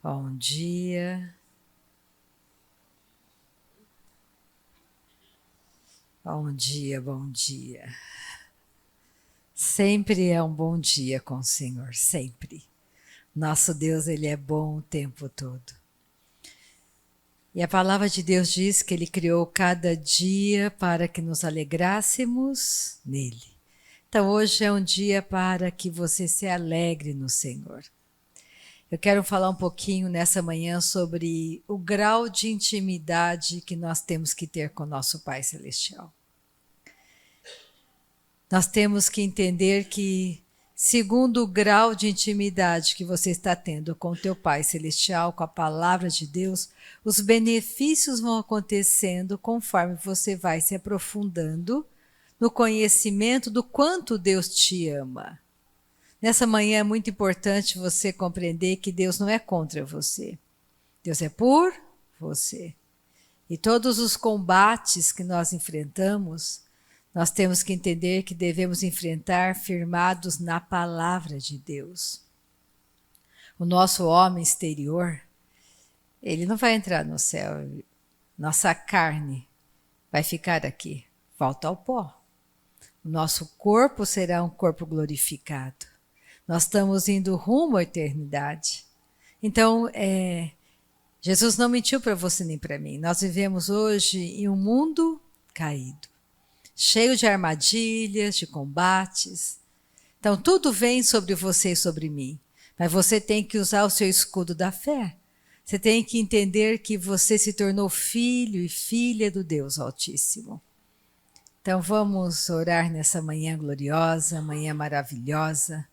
Bom dia. Bom dia, bom dia. Sempre é um bom dia com o Senhor, sempre. Nosso Deus, Ele é bom o tempo todo. E a palavra de Deus diz que Ele criou cada dia para que nos alegrássemos nele. Então hoje é um dia para que você se alegre no Senhor. Eu quero falar um pouquinho nessa manhã sobre o grau de intimidade que nós temos que ter com o nosso Pai Celestial. Nós temos que entender que, segundo o grau de intimidade que você está tendo com o teu Pai Celestial, com a palavra de Deus, os benefícios vão acontecendo conforme você vai se aprofundando no conhecimento do quanto Deus te ama. Nessa manhã é muito importante você compreender que Deus não é contra você. Deus é por você. E todos os combates que nós enfrentamos, nós temos que entender que devemos enfrentar firmados na palavra de Deus. O nosso homem exterior, ele não vai entrar no céu. Nossa carne vai ficar aqui, volta ao pó. O nosso corpo será um corpo glorificado. Nós estamos indo rumo à eternidade. Então, Jesus não mentiu para você nem para mim. Nós vivemos hoje em um mundo caído, cheio de armadilhas, de combates. Então, tudo vem sobre você e sobre mim. Mas você tem que usar o seu escudo da fé. Você tem que entender que você se tornou filho e filha do Deus Altíssimo. Então, vamos orar nessa manhã gloriosa, manhã maravilhosa,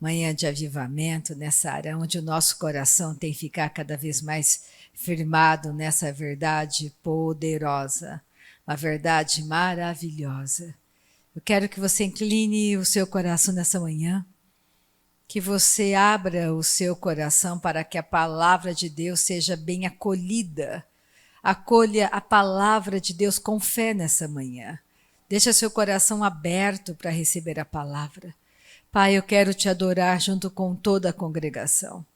manhã de avivamento, nessa área onde o nosso coração tem que ficar cada vez mais firmado nessa verdade poderosa, uma verdade maravilhosa. Eu quero que você incline o seu coração nessa manhã, que você abra o seu coração para que a palavra de Deus seja bem acolhida. Acolha a palavra de Deus com fé nessa manhã. Deixa seu coração aberto para receber a palavra. Pai, eu quero te adorar junto com toda a congregação.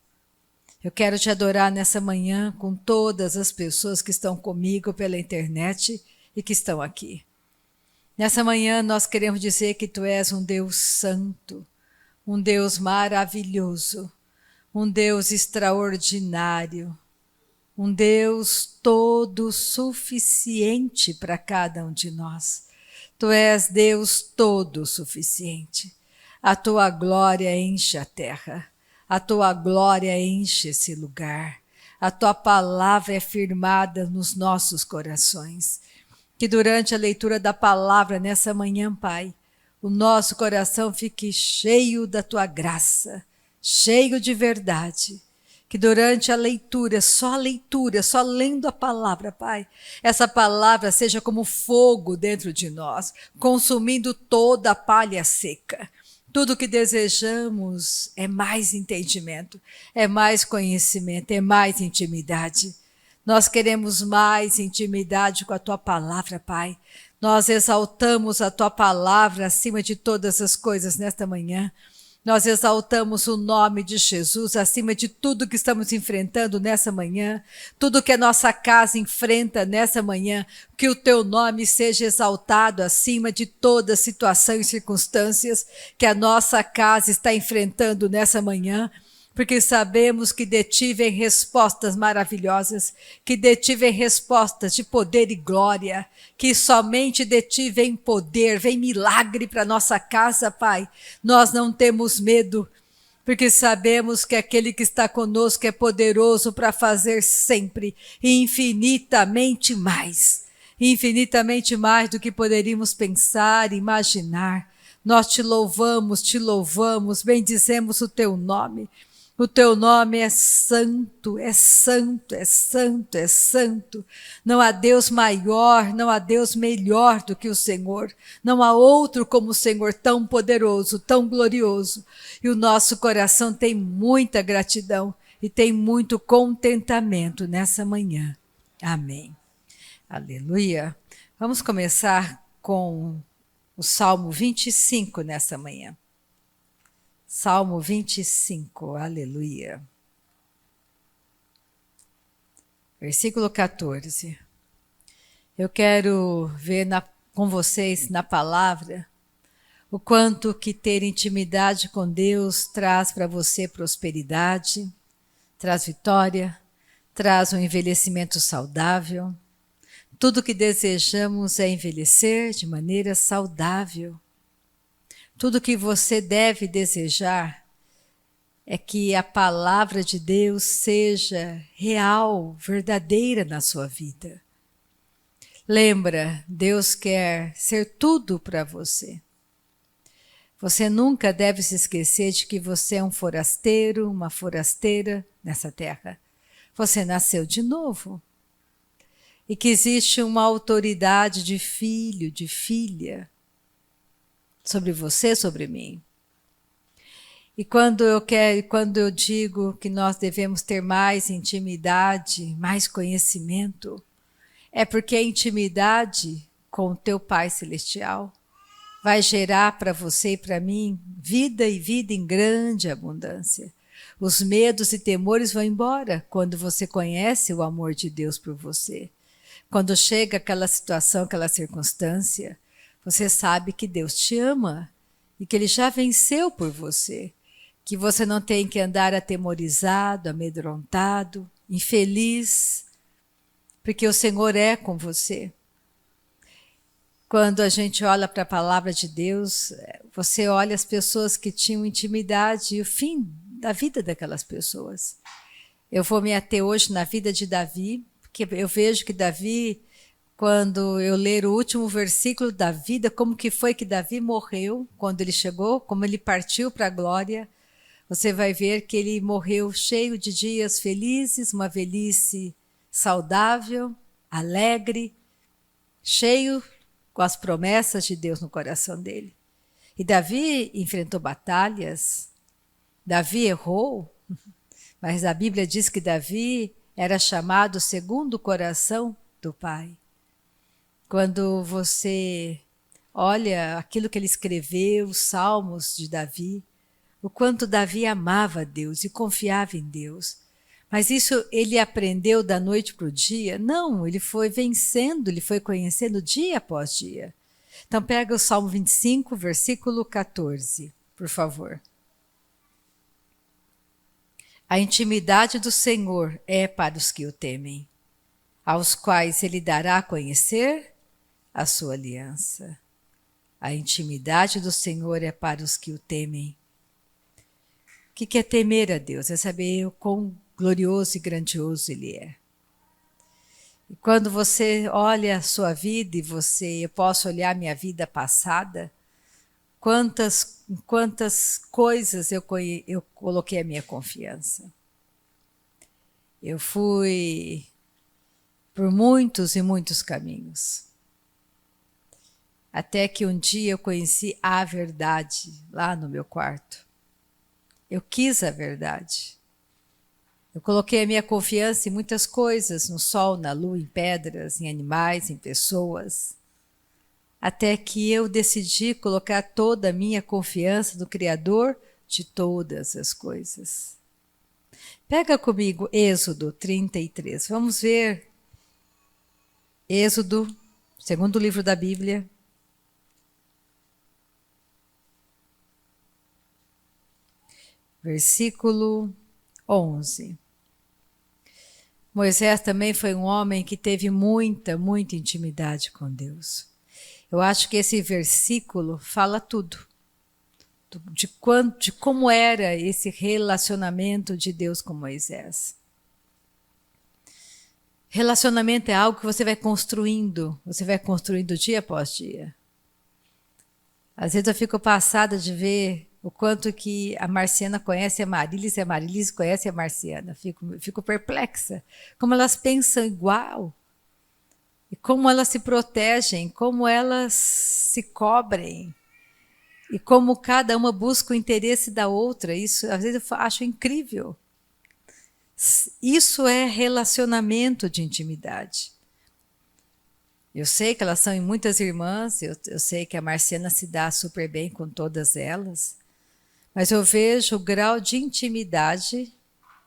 Eu quero te adorar nessa manhã com todas as pessoas que estão comigo pela internet e que estão aqui. Nessa manhã nós queremos dizer que tu és um Deus santo, um Deus maravilhoso, um Deus extraordinário, um Deus todo suficiente para cada um de nós. Tu és Deus todo suficiente. A tua glória enche a terra, a tua glória enche esse lugar, a tua palavra é firmada nos nossos corações. Que durante a leitura da palavra nessa manhã, Pai, o nosso coração fique cheio da tua graça, cheio de verdade. Que durante a leitura, só lendo a palavra, Pai, essa palavra seja como fogo dentro de nós, consumindo toda a palha seca. Tudo que desejamos é mais entendimento, é mais conhecimento, é mais intimidade. Nós queremos mais intimidade com a tua palavra, Pai. Nós exaltamos a tua palavra acima de todas as coisas nesta manhã. Nós exaltamos o nome de Jesus acima de tudo que estamos enfrentando nessa manhã, tudo que a nossa casa enfrenta nessa manhã, que o teu nome seja exaltado acima de toda situação e circunstâncias que a nossa casa está enfrentando nessa manhã, porque sabemos que de ti vem respostas maravilhosas, que de ti vem respostas de poder e glória, que somente de ti vem poder, vem milagre para nossa casa, Pai. Nós não temos medo, porque sabemos que aquele que está conosco é poderoso para fazer sempre infinitamente mais do que poderíamos pensar, imaginar. Nós te louvamos, bendizemos o teu nome. O teu nome é santo, é santo, é santo, é santo. Não há Deus maior, não há Deus melhor do que o Senhor. Não há outro como o Senhor, tão poderoso, tão glorioso. E o nosso coração tem muita gratidão e tem muito contentamento nessa manhã. Amém. Aleluia. Vamos começar com o Salmo 25 nessa manhã. Salmo 25, aleluia. Versículo 14. Eu quero ver com vocês na palavra o quanto que ter intimidade com Deus traz para você prosperidade, traz vitória, traz um envelhecimento saudável. Tudo que desejamos é envelhecer de maneira saudável. Tudo que você deve desejar é que a palavra de Deus seja real, verdadeira na sua vida. Lembra, Deus quer ser tudo para você. Você nunca deve se esquecer de que você é um forasteiro, uma forasteira nessa terra. Você nasceu de novo. E que existe uma autoridade de filho, de filha, sobre você, sobre mim. E quando eu digo que nós devemos ter mais intimidade, mais conhecimento, é porque a intimidade com o teu Pai Celestial vai gerar para você e para mim vida e vida em grande abundância. Os medos e temores vão embora quando você conhece o amor de Deus por você. Quando chega aquela situação, aquela circunstância, você sabe que Deus te ama e que Ele já venceu por você. Que você não tem que andar atemorizado, amedrontado, infeliz, porque o Senhor é com você. Quando a gente olha para a palavra de Deus, você olha as pessoas que tinham intimidade e o fim da vida daquelas pessoas. Eu vou me ater hoje na vida de Davi, porque eu vejo que Davi, quando eu ler o último versículo da vida, como que foi que Davi morreu quando ele chegou, como ele partiu para a glória, você vai ver que ele morreu cheio de dias felizes, uma velhice saudável, alegre, cheio com as promessas de Deus no coração dele. E Davi enfrentou batalhas, Davi errou, mas a Bíblia diz que Davi era chamado segundo o coração do Pai. Quando você olha aquilo que ele escreveu, os salmos de Davi, o quanto Davi amava Deus e confiava em Deus. Mas isso ele aprendeu da noite para o dia? Não, ele foi vencendo, ele foi conhecendo dia após dia. Então pega o Salmo 25, versículo 14, por favor. A intimidade do Senhor é para os que o temem, aos quais ele dará a conhecer a sua aliança. A intimidade do Senhor é para os que o temem. O que é temer a Deus? É saber o quão glorioso e grandioso Ele é. E quando você olha a sua vida e eu posso olhar minha vida passada, quantas coisas eu coloquei a minha confiança. Eu fui por muitos e muitos caminhos. Até que um dia eu conheci a verdade lá no meu quarto. Eu quis a verdade. Eu coloquei a minha confiança em muitas coisas, no sol, na lua, em pedras, em animais, em pessoas. Até que eu decidi colocar toda a minha confiança no Criador de todas as coisas. Pega comigo Êxodo 33. Vamos ver Êxodo, segundo livro da Bíblia. Versículo 11. Moisés também foi um homem que teve muita intimidade com Deus. Eu acho que esse versículo fala tudo. De como era esse relacionamento de Deus com Moisés. Relacionamento é algo que você vai construindo dia após dia. Às vezes eu fico passada de ver o quanto que a Marciana conhece a Marilis e a Marilis conhece a Marciana. Fico perplexa. Como elas pensam igual. E como elas se protegem, como elas se cobrem. E como cada uma busca o interesse da outra. Isso, às vezes, eu acho incrível. Isso é relacionamento de intimidade. Eu sei que elas são muitas irmãs, eu sei que a Marciana se dá super bem com todas elas, mas eu vejo o grau de intimidade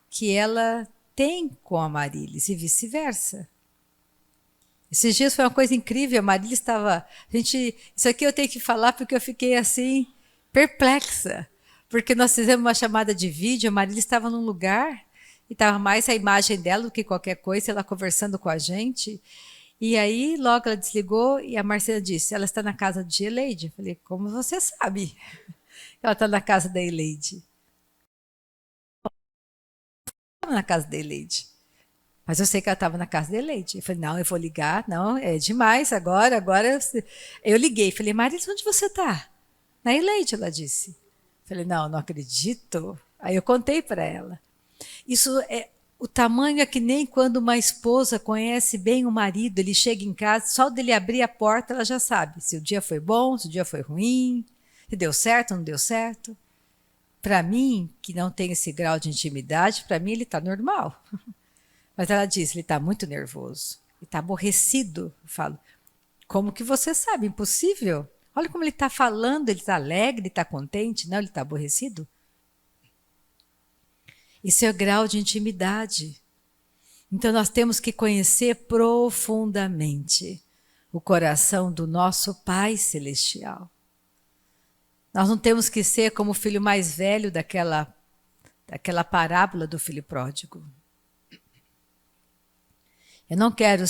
que ela tem com a Marilis e vice-versa. Esses dias foi uma coisa incrível, a Marilis estava... Isso aqui eu tenho que falar porque eu fiquei assim, perplexa. Porque nós fizemos uma chamada de vídeo, a Marilis estava num lugar e estava mais a imagem dela do que qualquer coisa, ela conversando com a gente. E aí, logo ela desligou e a Marcela disse, ela está na casa de Eleide. Eu falei, como você sabe? Ela está na casa da Eleide. Estava na casa da Eleide. Mas eu sei que ela estava na casa da Eleide. Eu falei, não, eu vou ligar. Não, é demais agora. Eu liguei. Falei, Marisa, onde você está? Na Eleide, ela disse. Eu falei, não acredito. Aí eu contei para ela. Isso é... O tamanho é que nem quando uma esposa conhece bem o marido, ele chega em casa, só dele abrir a porta, ela já sabe se o dia foi bom, se o dia foi ruim, se deu certo ou não deu certo. Para mim, que não tem esse grau de intimidade, para mim ele está normal. Mas ela diz, ele está muito nervoso, ele está aborrecido. Eu falo, como que você sabe? Impossível. Olha como ele está falando, ele está alegre, ele está contente. Não, ele está aborrecido. Isso é o grau de intimidade. Então nós temos que conhecer profundamente o coração do nosso Pai Celestial. Nós não temos que ser como o filho mais velho daquela parábola do filho pródigo. Eu não quero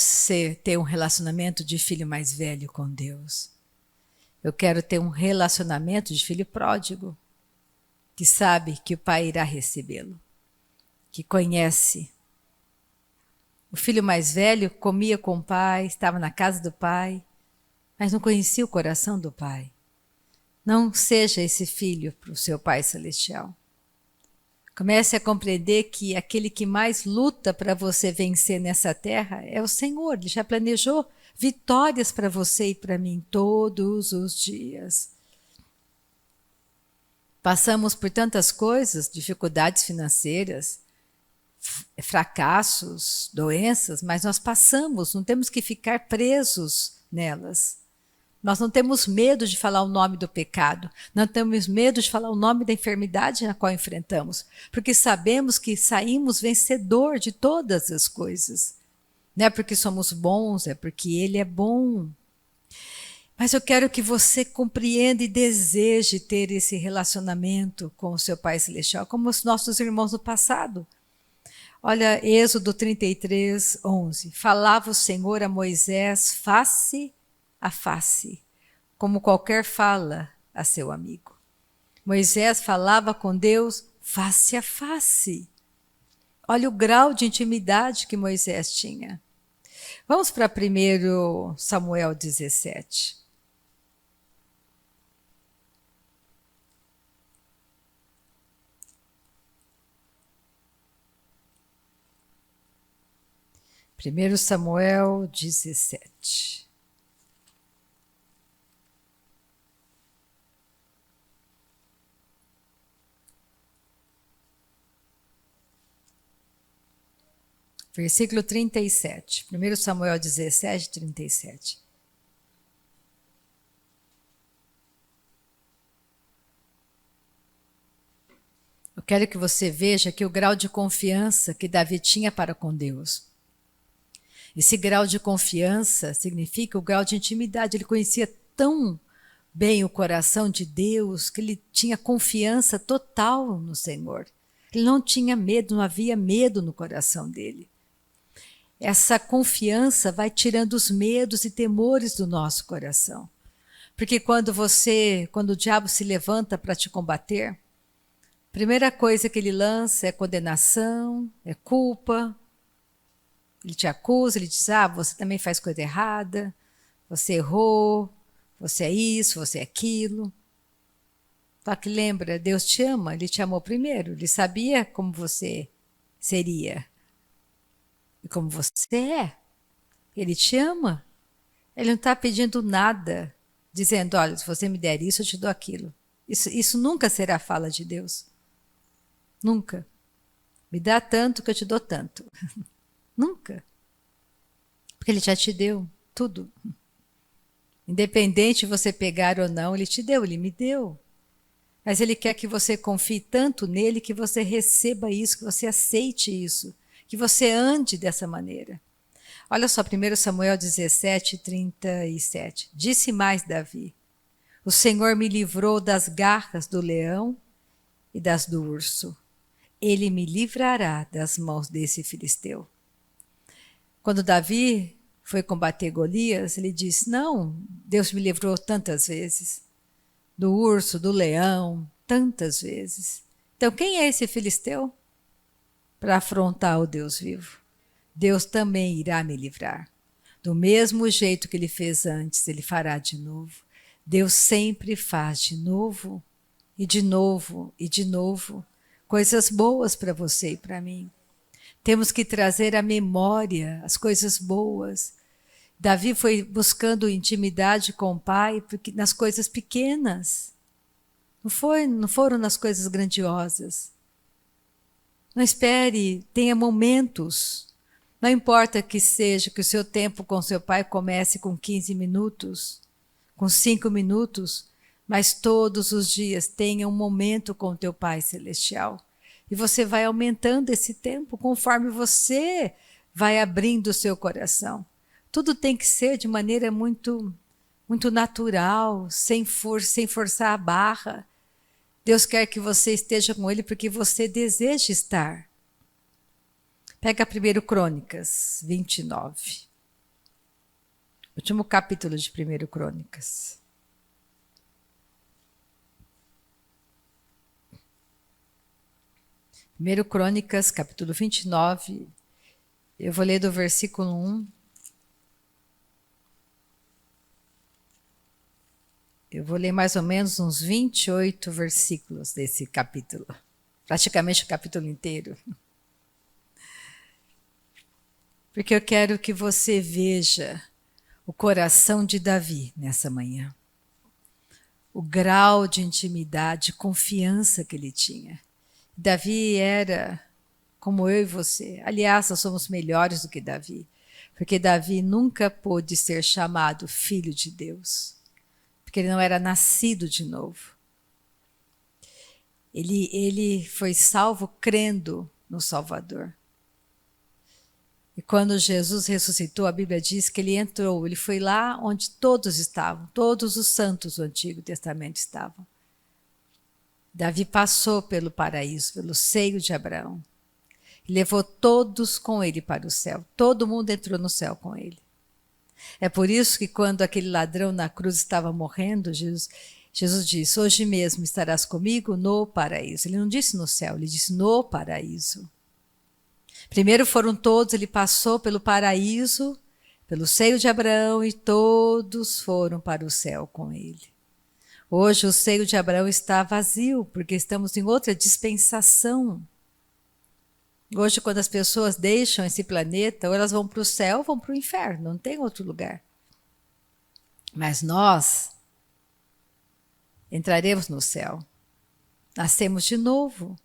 ter um relacionamento de filho mais velho com Deus. Eu quero ter um relacionamento de filho pródigo, que sabe que o Pai irá recebê-lo, que conhece. O filho mais velho comia com o pai, estava na casa do pai, mas não conhecia o coração do pai. Não seja esse filho para o seu Pai Celestial. Comece a compreender que aquele que mais luta para você vencer nessa terra é o Senhor. Ele já planejou vitórias para você e para mim todos os dias. Passamos por tantas coisas, dificuldades financeiras, fracassos, doenças, mas nós passamos, não temos que ficar presos nelas. Nós não temos medo de falar o nome do pecado, não temos medo de falar o nome da enfermidade na qual enfrentamos, porque sabemos que saímos vencedor de todas as coisas. Não é porque somos bons, é porque Ele é bom. Mas eu quero que você compreenda e deseje ter esse relacionamento com o seu Pai Celestial, como os nossos irmãos do passado. Olha, Êxodo 33, 11. Falava o Senhor a Moisés face a face, como qualquer fala a seu amigo. Moisés falava com Deus face a face. Olha o grau de intimidade que Moisés tinha. Vamos para 1 Samuel 17. Primeiro Samuel 17. Versículo 37. 1 Samuel 17, 37. Eu quero que você veja que o grau de confiança que Davi tinha para com Deus. Esse grau de confiança significa o grau de intimidade. Ele conhecia tão bem o coração de Deus que ele tinha confiança total no Senhor. Ele não tinha medo, não havia medo no coração dele. Essa confiança vai tirando os medos e temores do nosso coração. Porque quando o diabo se levanta para te combater, a primeira coisa que ele lança é condenação, é culpa. Ele te acusa, ele diz, você também faz coisa errada, você errou, você é isso, você é aquilo. Só que lembra, Deus te ama, Ele te amou primeiro, Ele sabia como você seria. E como você é. Ele te ama. Ele não está pedindo nada, dizendo, olha, se você me der isso, eu te dou aquilo. Isso nunca será a fala de Deus. Nunca. Me dá tanto que eu te dou tanto. Nunca. Porque Ele já te deu tudo. Independente de você pegar ou não, Ele te deu, Ele me deu. Mas Ele quer que você confie tanto nele que você receba isso, que você aceite isso. que você ande dessa maneira. Olha só, 1 Samuel 17, 37. Disse mais Davi: o Senhor me livrou das garras do leão e das do urso. Ele me livrará das mãos desse filisteu. Quando Davi foi combater Golias, ele disse: não, Deus me livrou tantas vezes. Do urso, do leão, tantas vezes. Então quem é esse filisteu? Para afrontar o Deus vivo. Deus também irá me livrar. Do mesmo jeito que ele fez antes, ele fará de novo. Deus sempre faz de novo, e de novo, e de novo. Coisas boas para você e para mim. Temos que trazer à memória as coisas boas. Davi foi buscando intimidade com o pai porque nas coisas pequenas. Não foram nas coisas grandiosas. Não espere, tenha momentos. Não importa que seja que o seu tempo com seu pai comece com 15 minutos, com 5 minutos, mas todos os dias tenha um momento com o teu Pai Celestial. E você vai aumentando esse tempo conforme você vai abrindo o seu coração. Tudo tem que ser de maneira muito natural, sem forçar a barra. Deus quer que você esteja com Ele porque você deseja estar. Pega 1 Crônicas 29. Último capítulo de 1 Crônicas. Primeiro Crônicas, capítulo 29. Eu vou ler do versículo 1. Eu vou ler mais ou menos uns 28 versículos desse capítulo. Praticamente o capítulo inteiro. Porque eu quero que você veja o coração de Davi nessa manhã. O grau de intimidade, confiança que ele tinha. Davi era como eu e você. Aliás, nós somos melhores do que Davi. Porque Davi nunca pôde ser chamado filho de Deus. Porque ele não era nascido de novo. Ele foi salvo crendo no Salvador. E quando Jesus ressuscitou, a Bíblia diz que ele entrou, ele foi lá onde todos estavam, todos os santos do Antigo Testamento estavam. Davi passou pelo paraíso, pelo seio de Abraão. E levou todos com ele para o céu. Todo mundo entrou no céu com ele. É por isso que quando aquele ladrão na cruz estava morrendo, Jesus disse: hoje mesmo estarás comigo no paraíso. Ele não disse no céu, ele disse no paraíso. Primeiro foram todos, ele passou pelo paraíso, pelo seio de Abraão, e todos foram para o céu com ele. Hoje o seio de Abraão está vazio, porque estamos em outra dispensação. Hoje, quando as pessoas deixam esse planeta, ou elas vão para o céu ou vão para o inferno, não tem outro lugar. Mas nós entraremos no céu. Nascemos de novo.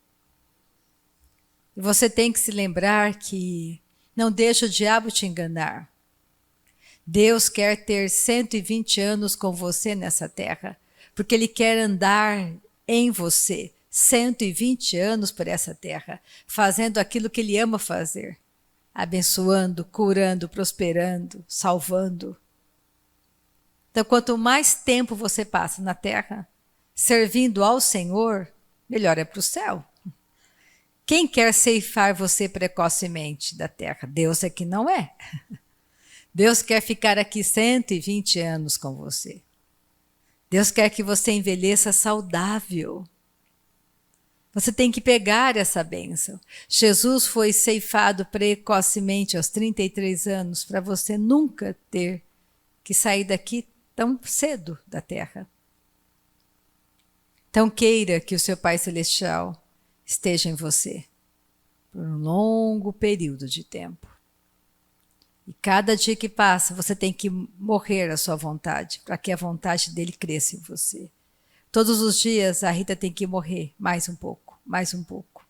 E você tem que se lembrar que não deixa o diabo te enganar. Deus quer ter 120 anos com você nessa terra, porque Ele quer andar em você 120 anos por essa terra, fazendo aquilo que Ele ama fazer, abençoando, curando, prosperando, salvando. Então, quanto mais tempo você passa na terra, servindo ao Senhor, melhor é para o céu. Quem quer ceifar você precocemente da terra? Deus é que não é. Deus quer ficar aqui 120 anos com você. Deus quer que você envelheça saudável. Você tem que pegar essa bênção. Jesus foi ceifado precocemente aos 33 anos para você nunca ter que sair daqui tão cedo da terra. Então queira que o seu Pai Celestial esteja em você por um longo período de tempo. E cada dia que passa, você tem que morrer à sua vontade, para que a vontade dele cresça em você. Todos os dias a Rita tem que morrer mais um pouco, mais um pouco.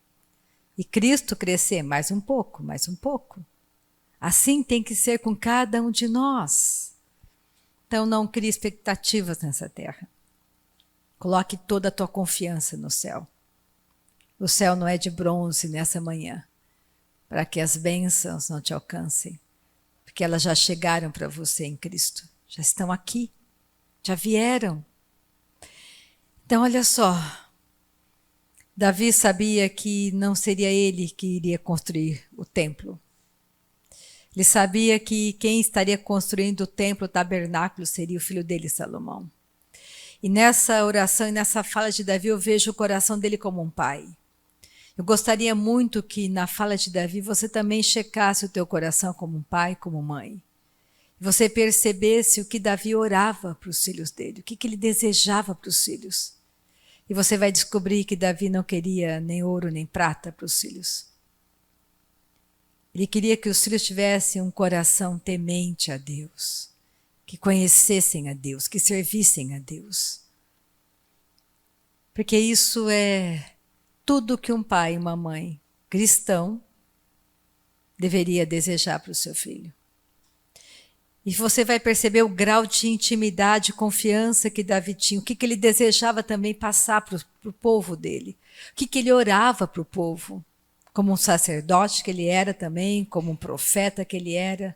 E Cristo crescer mais um pouco, mais um pouco. Assim tem que ser com cada um de nós. Então não crie expectativas nessa terra. Coloque toda a tua confiança no céu. O céu não é de bronze nessa manhã. para que as bênçãos não te alcancem, porque elas já chegaram para você em Cristo, já estão aqui, já vieram. Então olha só, Davi sabia que não seria ele que iria construir o templo. Ele sabia que quem estaria construindo o templo, o tabernáculo, seria o filho dele, Salomão. E nessa oração e nessa fala de Davi, eu vejo o coração dele como um pai. Eu gostaria muito que na fala de Davi você também checasse o teu coração como um pai, como mãe. Você percebesse o que Davi orava para os filhos dele, o que ele desejava para os filhos. E você vai descobrir que Davi não queria nem ouro nem prata para os filhos. Ele queria que os filhos tivessem um coração temente a Deus, que conhecessem a Deus, que servissem a Deus. Porque isso é tudo que um pai e uma mãe cristão deveria desejar para o seu filho. E você vai perceber o grau de intimidade e confiança que Davi tinha, o que ele desejava também passar para o povo dele, o que ele orava para o povo, como um sacerdote que ele era também, como um profeta que ele era,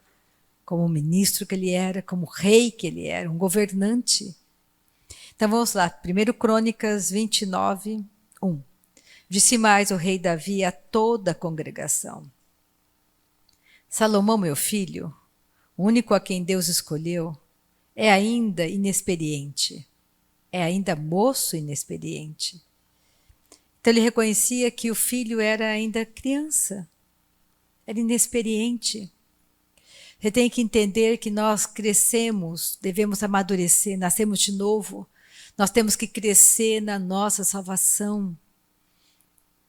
como um ministro que ele era, como rei que ele era, um governante. Então vamos lá, 1 Crônicas 29, 1. Disse mais o rei Davi a toda a congregação: Salomão, meu filho, o único a quem Deus escolheu, é ainda inexperiente, é ainda moço inexperiente. Então ele reconhecia que o filho era ainda criança, era inexperiente. Você tem que entender que nós crescemos, devemos amadurecer, nascemos de novo. Nós temos que crescer na nossa salvação,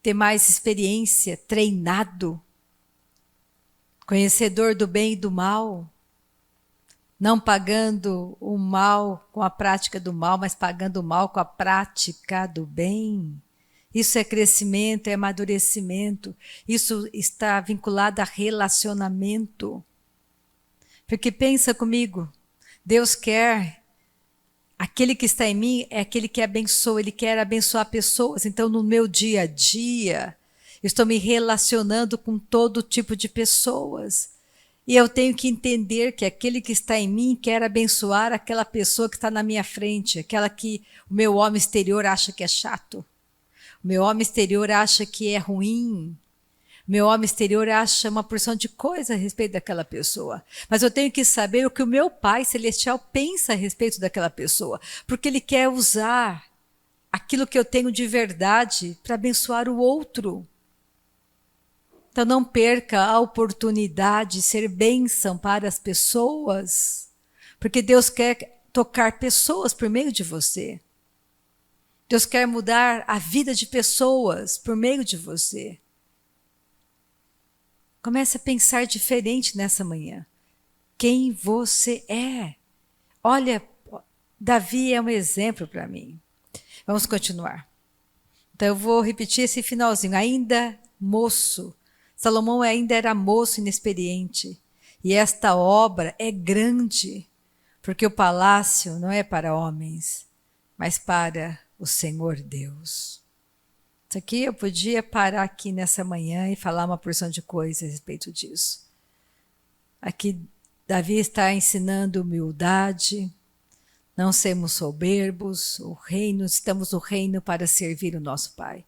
ter mais experiência, treinado, conhecedor do bem e do mal, não pagando o mal com a prática do mal, mas pagando o mal com a prática do bem. Isso é crescimento, é amadurecimento. Isso está vinculado a relacionamento. Porque pensa comigo, Deus quer, aquele que está em mim é aquele que abençoa, Ele quer abençoar pessoas. Então no meu dia a dia, eu estou me relacionando com todo tipo de pessoas. E eu tenho que entender que aquele que está em mim quer abençoar aquela pessoa que está na minha frente, aquela que o meu homem exterior acha que é chato, o meu homem exterior acha que é ruim, o meu homem exterior acha uma porção de coisa a respeito daquela pessoa. Mas eu tenho que saber o que o meu Pai Celestial pensa a respeito daquela pessoa, porque Ele quer usar aquilo que eu tenho de verdade para abençoar o outro. Então não perca a oportunidade de ser bênção para as pessoas, porque Deus quer tocar pessoas por meio de você. Deus quer mudar a vida de pessoas por meio de você. Comece a pensar diferente nessa manhã. Quem você é? Olha, Davi é um exemplo para mim. Vamos continuar. Então eu vou repetir esse finalzinho. Ainda moço. Salomão ainda era moço inexperiente. E esta obra é grande, porque o palácio não é para homens, mas para o Senhor Deus. Isso aqui eu podia parar aqui nessa manhã e falar uma porção de coisas a respeito disso. Aqui Davi está ensinando humildade, não sermos soberbos, estamos no reino para servir o nosso Pai.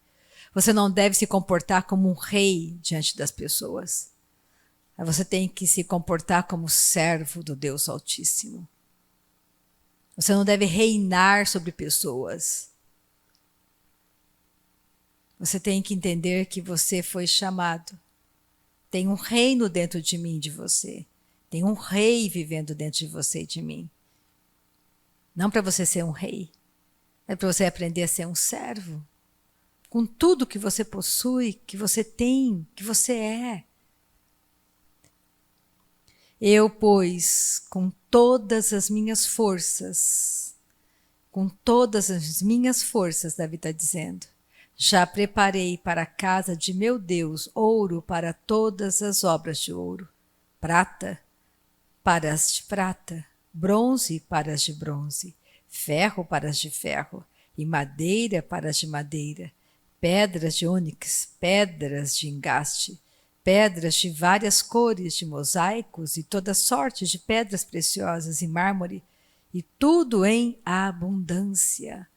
Você não deve se comportar como um rei diante das pessoas. Você tem que se comportar como servo do Deus Altíssimo. Você não deve reinar sobre pessoas. Você tem que entender que você foi chamado. Tem um reino dentro de mim e de você. Tem um rei vivendo dentro de você e de mim. Não para você ser um rei. É para você aprender a ser um servo. Com tudo que você possui, que você tem, que você é. Eu, pois, com todas as minhas forças, Davi está dizendo, já preparei para a casa de meu Deus ouro para todas as obras de ouro, prata para as de prata, bronze para as de bronze, ferro para as de ferro e madeira para as de madeira, pedras de ônix, pedras de engaste, pedras de várias cores, de mosaicos e toda sorte de pedras preciosas e mármore, e tudo em abundância.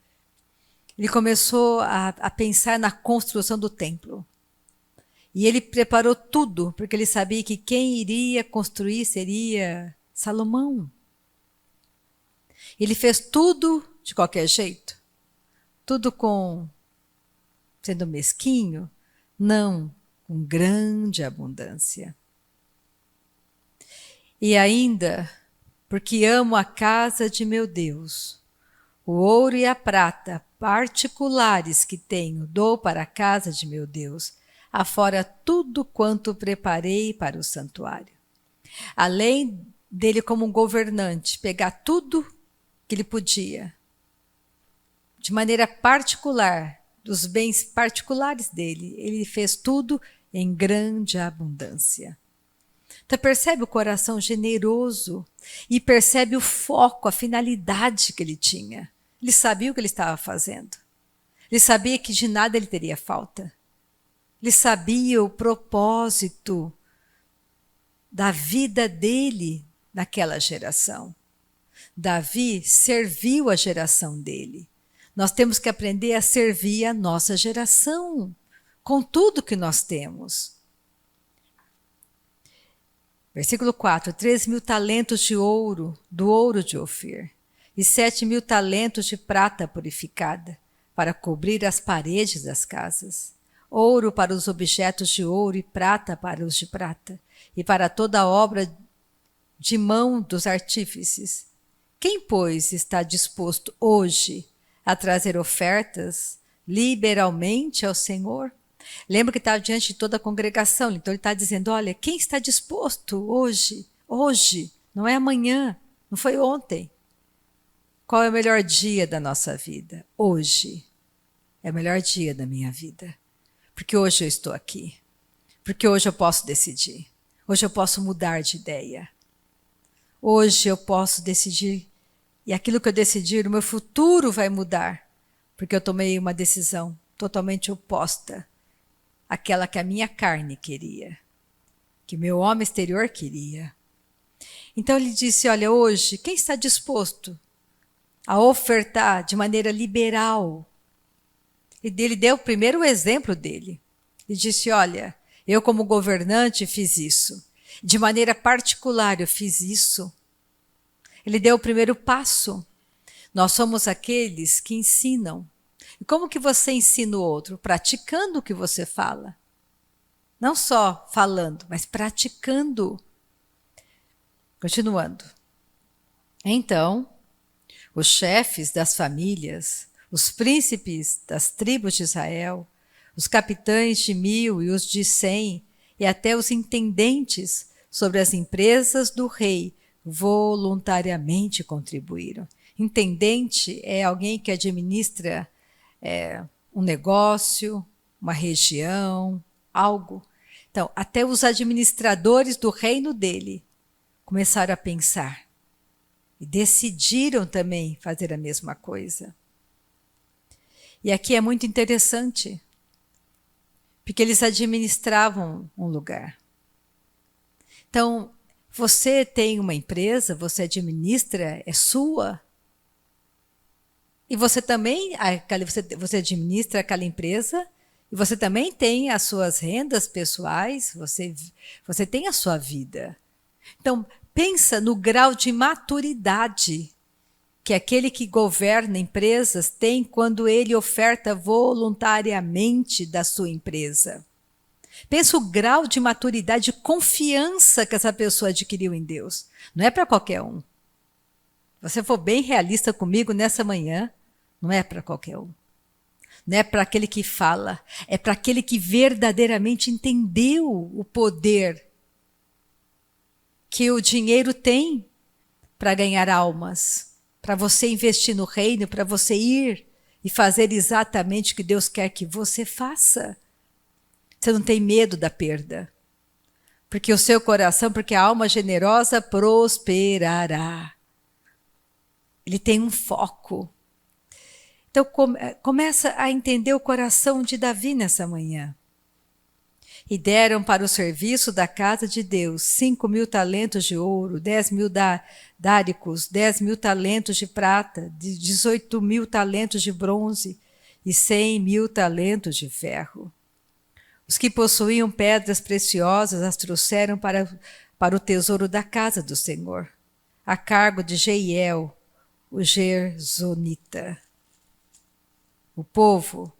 Ele começou a pensar na construção do templo. E ele preparou tudo, porque ele sabia que quem iria construir seria Salomão. Ele fez tudo de qualquer jeito, tudo sendo mesquinho, não, com grande abundância. E ainda, porque amo a casa de meu Deus, o ouro e a prata particulares que tenho dou para a casa de meu Deus, afora tudo quanto preparei para o santuário. Além dele como um governante, pegar tudo que ele podia, de maneira particular, dos bens particulares dele, ele fez tudo em grande abundância. Então percebe o coração generoso e percebe o foco, a finalidade que ele tinha. Ele sabia o que ele estava fazendo. Ele sabia que de nada ele teria falta. Ele sabia o propósito da vida dele naquela geração. Davi serviu a geração dele. Nós temos que aprender a servir a nossa geração, com tudo que nós temos. Versículo 4, 3.000 talentos de ouro, do ouro de Ofir, e 7.000 talentos de prata purificada, para cobrir as paredes das casas. Ouro para os objetos de ouro e prata para os de prata, e para toda a obra de mão dos artífices. Quem, pois, está disposto hoje a trazer ofertas liberalmente ao Senhor? Lembra que estava diante de toda a congregação, então ele está dizendo, olha, quem está disposto hoje, não é amanhã, não foi ontem. Qual é o melhor dia da nossa vida? Hoje é o melhor dia da minha vida, porque hoje eu estou aqui, porque hoje eu posso decidir, hoje eu posso mudar de ideia, hoje eu posso decidir, e aquilo que eu decidir, o meu futuro vai mudar, porque eu tomei uma decisão totalmente oposta àquela que a minha carne queria, que meu homem exterior queria. Então ele disse, olha, hoje, quem está disposto a ofertar de maneira liberal? E ele deu o primeiro exemplo dele. Ele disse, olha, eu como governante fiz isso. De maneira particular eu fiz isso. Ele deu o primeiro passo. Nós somos aqueles que ensinam. E como que você ensina o outro? Praticando o que você fala. Não só falando, mas praticando. Continuando. Então, os chefes das famílias, os príncipes das tribos de Israel, os capitães de 1000 e os de 100, e até os intendentes sobre as empresas do rei, voluntariamente contribuíram. Intendente é alguém que administra um negócio, uma região, algo. Então, até os administradores do reino dele começaram a pensar e decidiram também fazer a mesma coisa. E aqui é muito interessante, porque eles administravam um lugar. Então, você tem uma empresa, você administra, é sua. E você também, você administra aquela empresa, e você também tem as suas rendas pessoais, você tem a sua vida. Então, pensa no grau de maturidade que aquele que governa empresas tem quando ele oferta voluntariamente da sua empresa. Pensa o grau de maturidade, de confiança que essa pessoa adquiriu em Deus. Não é para qualquer um. Se você for bem realista comigo nessa manhã, não é para qualquer um. Não é para aquele que fala, é para aquele que verdadeiramente entendeu o poder que o dinheiro tem para ganhar almas, para você investir no reino, para você ir e fazer exatamente o que Deus quer que você faça. Você não tem medo da perda, porque o seu coração, porque a alma generosa prosperará. Ele tem um foco. Então começa a entender o coração de Davi nessa manhã. E deram para o serviço da casa de Deus 5.000 talentos de ouro, 10.000 dáricos, 10.000 talentos de prata, 18.000 talentos de bronze e 100.000 talentos de ferro. Os que possuíam pedras preciosas as trouxeram para o tesouro da casa do Senhor, a cargo de Jeiel, o Gersonita. O povo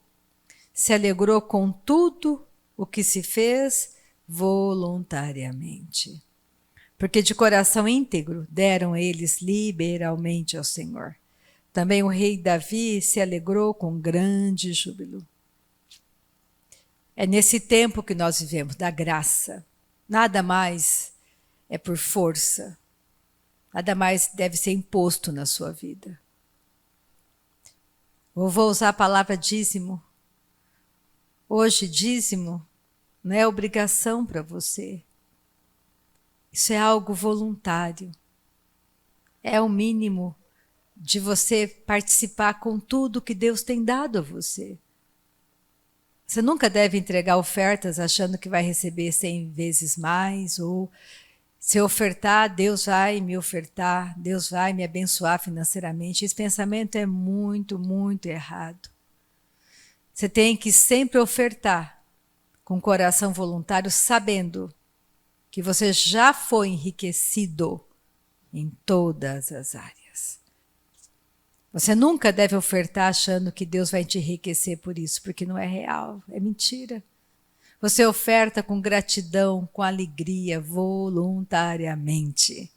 se alegrou com tudo o que se fez voluntariamente, porque de coração íntegro deram eles liberalmente ao Senhor. Também o rei Davi se alegrou com grande júbilo. É nesse tempo que nós vivemos, da graça. Nada mais é por força. Nada mais deve ser imposto na sua vida. Eu vou usar a palavra dízimo. Hoje, dízimo não é obrigação para você. Isso é algo voluntário. É o mínimo de você participar com tudo que Deus tem dado a você. Você nunca deve entregar ofertas achando que vai receber 100 vezes mais, ou se eu ofertar, Deus vai me ofertar, Deus vai me abençoar financeiramente. Esse pensamento é muito, muito errado. Você tem que sempre ofertar com coração voluntário, sabendo que você já foi enriquecido em todas as áreas. Você nunca deve ofertar achando que Deus vai te enriquecer por isso, porque não é real, é mentira. Você oferta com gratidão, com alegria, voluntariamente,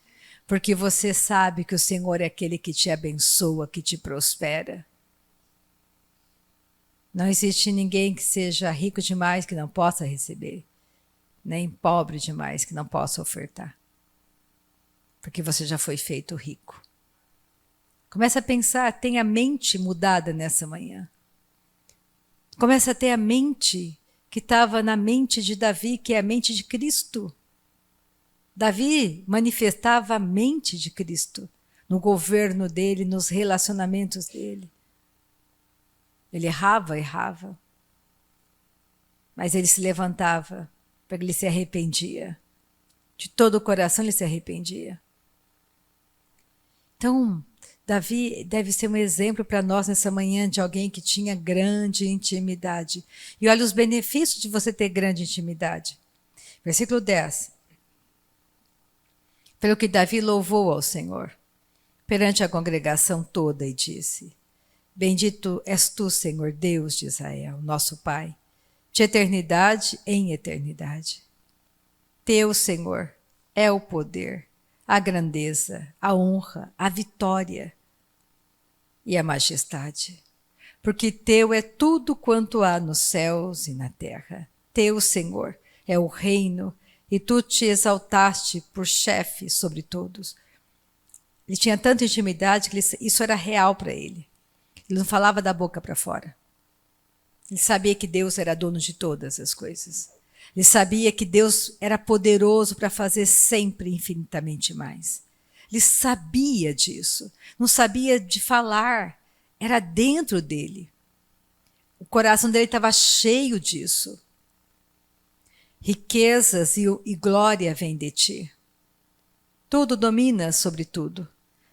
porque você sabe que o Senhor é aquele que te abençoa, que te prospera. Não existe ninguém que seja rico demais que não possa receber, nem pobre demais que não possa ofertar, porque você já foi feito rico. Começa a pensar, tenha a mente mudada nessa manhã. Começa a ter a mente que estava na mente de Davi, que é a mente de Cristo. Davi manifestava a mente de Cristo no governo dele, nos relacionamentos dele. Ele errava, mas ele se levantava, porque ele se arrependia. De todo o coração ele se arrependia. Então, Davi deve ser um exemplo para nós nessa manhã de alguém que tinha grande intimidade. E olha os benefícios de você ter grande intimidade. Versículo 10. Pelo que Davi louvou ao Senhor perante a congregação toda e disse: Bendito és tu, Senhor Deus de Israel, nosso Pai, de eternidade em eternidade. Teu, Senhor, é o poder, a grandeza, a honra, a vitória e a majestade. Porque teu é tudo quanto há nos céus e na terra. Teu, Senhor, é o reino, e tu te exaltaste por chefe sobre todos. Ele tinha tanta intimidade que isso era real para ele. Ele não falava da boca para fora. Ele sabia que Deus era dono de todas as coisas. Ele sabia que Deus era poderoso para fazer sempre infinitamente mais. Ele sabia disso. Não sabia de falar. Era dentro dele. O coração dele estava cheio disso. Riquezas e glória vêm de ti. Tudo domina sobre tudo.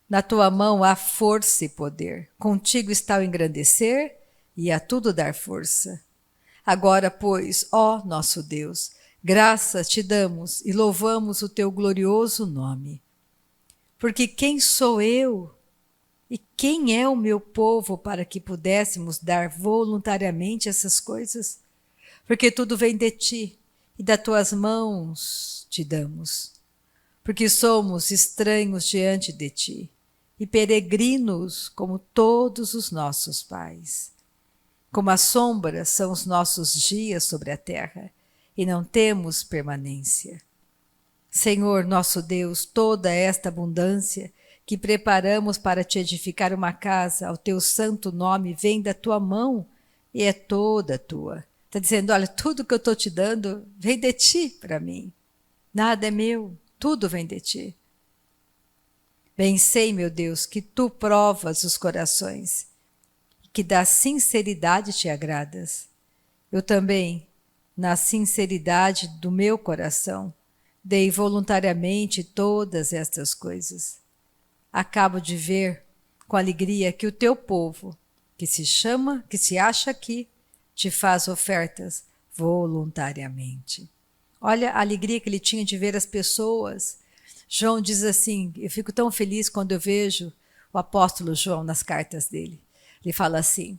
Na tua mão há força e poder. Contigo está o engrandecer e a tudo dar força. Agora, pois, ó nosso Deus, graças te damos e louvamos o teu glorioso nome. Porque quem sou eu e quem é o meu povo para que pudéssemos dar voluntariamente essas coisas? Porque tudo vem de ti e das tuas mãos te damos. Porque somos estranhos diante de ti e peregrinos como todos os nossos pais. Como a sombra são os nossos dias sobre a terra, e não temos permanência. Senhor nosso Deus, toda esta abundância que preparamos para te edificar uma casa ao teu santo nome vem da tua mão e é toda tua. Está dizendo, olha, tudo que eu estou te dando vem de ti para mim. Nada é meu, tudo vem de ti. Bem sei, meu Deus, que tu provas os corações, que da sinceridade te agradas. Eu também na sinceridade do meu coração, dei voluntariamente todas estas coisas. Acabo de ver com alegria que o teu povo, que se acha aqui, te faz ofertas voluntariamente. Olha a alegria que ele tinha de ver as pessoas. João diz assim, eu fico tão feliz quando eu vejo o apóstolo João nas cartas dele. Ele fala assim,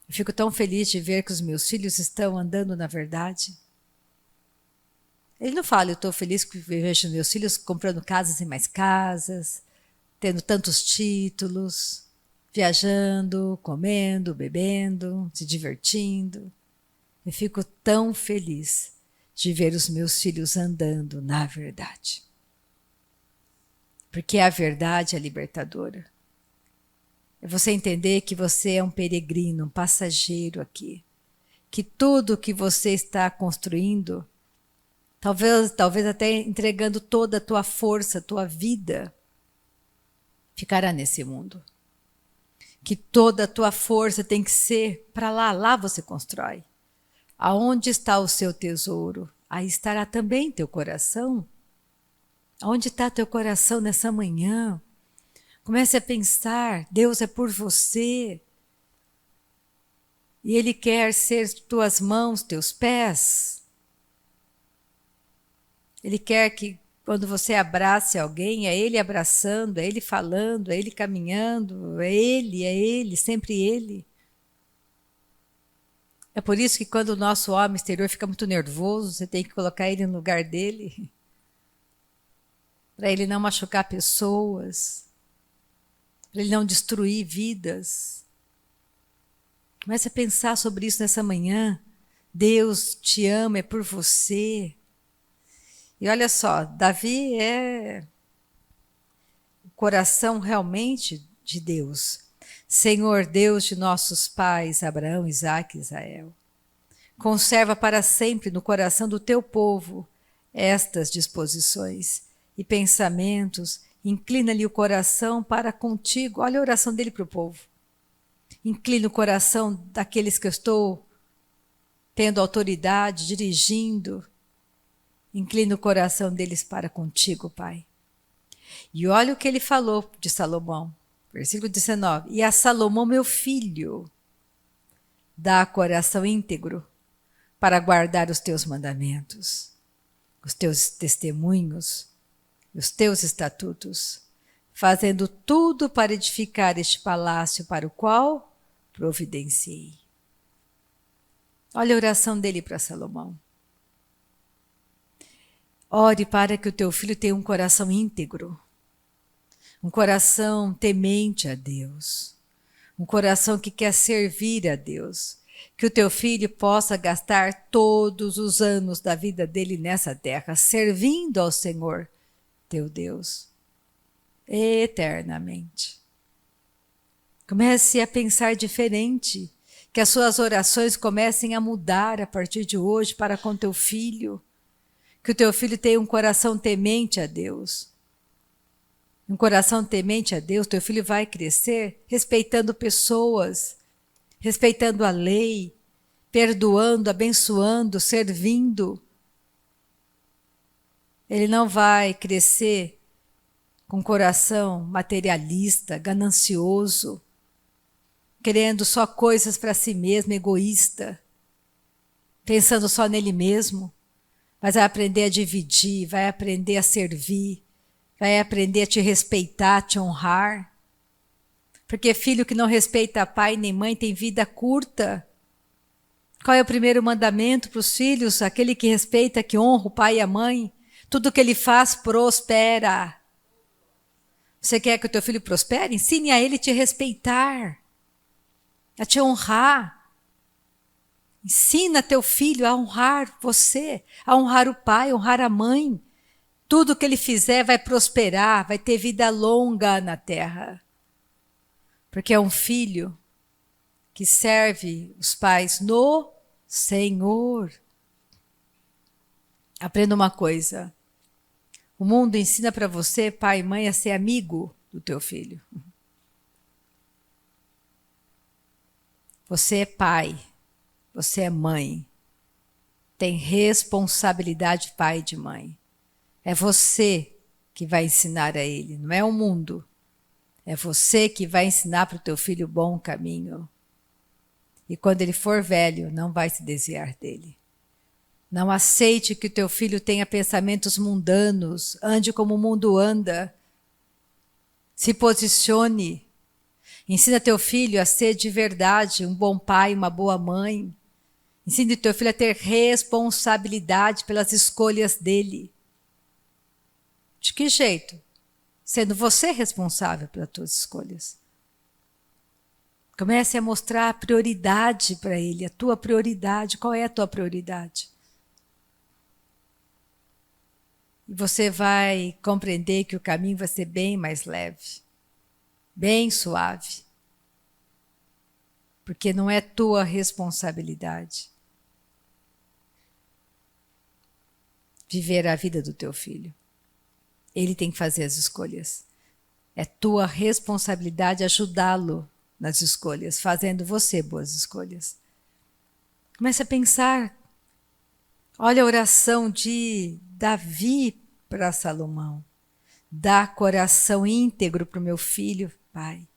eu fico tão feliz de ver que os meus filhos estão andando na verdade. Ele não fala, eu estou feliz que vejo meus filhos comprando casas e mais casas, tendo tantos títulos, viajando, comendo, bebendo, se divertindo. Eu fico tão feliz de ver os meus filhos andando na verdade. Porque a verdade é libertadora. É você entender que você é um peregrino, um passageiro aqui. Que tudo que você está construindo, talvez até entregando toda a tua força, a tua vida, ficará nesse mundo. Que toda a tua força tem que ser para lá, lá você constrói. Aonde está o seu tesouro? Aí estará também teu coração. Aonde está teu coração nessa manhã? Comece a pensar, Deus é por você. E Ele quer ser tuas mãos, teus pés. Ele quer que quando você abrace alguém, é Ele abraçando, é Ele falando, é Ele caminhando, é Ele, sempre Ele. É por isso que quando o nosso homem exterior fica muito nervoso, você tem que colocar ele no lugar dele, para ele não machucar pessoas, para ele não destruir vidas. Comece a pensar sobre isso nessa manhã. Deus te ama, é por você. E olha só, Davi é o coração realmente de Deus. Senhor Deus de nossos pais, Abraão, Isaque e Israel, conserva para sempre no coração do teu povo estas disposições e pensamentos, inclina-lhe o coração para contigo. Olha a oração dele para o povo. Inclina o coração daqueles que eu estou tendo autoridade, dirigindo. Inclina o coração deles para contigo, Pai. E olha o que ele falou de Salomão. Versículo 19. E a Salomão, meu filho, dá coração íntegro para guardar os teus mandamentos, os teus testemunhos, os teus estatutos, fazendo tudo para edificar este palácio para o qual providenciei. Olha a oração dele para Salomão. Ore para que o teu filho tenha um coração íntegro, um coração temente a Deus, um coração que quer servir a Deus, que o teu filho possa gastar todos os anos da vida dele nessa terra, servindo ao Senhor, teu Deus, eternamente. Comece a pensar diferente, que as suas orações comecem a mudar a partir de hoje para com teu filho, que o teu filho tenha um coração temente a Deus. Um coração temente a Deus, teu filho vai crescer respeitando pessoas, respeitando a lei, perdoando, abençoando, servindo. Ele não vai crescer com coração materialista, ganancioso, querendo só coisas para si mesmo, egoísta, pensando só nele mesmo, mas vai aprender a dividir, vai aprender a servir, vai aprender a te respeitar, te honrar. Porque filho que não respeita pai nem mãe tem vida curta. Qual é o primeiro mandamento para os filhos? Aquele que respeita, que honra o pai e a mãe. Tudo que ele faz prospera. Você quer que o teu filho prospere? Ensine a ele a te respeitar, a te honrar. Ensina teu filho a honrar você, a honrar o pai, a honrar a mãe. Tudo que ele fizer vai prosperar, vai ter vida longa na terra. Porque é um filho que serve os pais no Senhor. Aprenda uma coisa. O mundo ensina para você, pai e mãe, a ser amigo do teu filho. Você é pai, você é mãe. tem responsabilidade pai e de mãe. É você que vai ensinar a ele, não é o mundo. É você que vai ensinar para o teu filho o bom caminho. E quando ele for velho, não vai se desviar dele. Não aceite que o teu filho tenha pensamentos mundanos, ande como o mundo anda. Se posicione. Ensina teu filho a ser de verdade um bom pai, uma boa mãe. Ensine teu filho a ter responsabilidade pelas escolhas dele. De que jeito? Sendo você responsável pelas tuas escolhas. Comece a mostrar a prioridade para ele, a tua prioridade. Qual é a tua prioridade? E você vai compreender que o caminho vai ser bem mais leve, bem suave. Porque não é tua responsabilidade viver a vida do teu filho. Ele tem que fazer as escolhas. É tua responsabilidade ajudá-lo nas escolhas, fazendo você boas escolhas. Comece a pensar. Olha a oração de Davi para Salomão. Dá coração íntegro para o meu filho, Pai,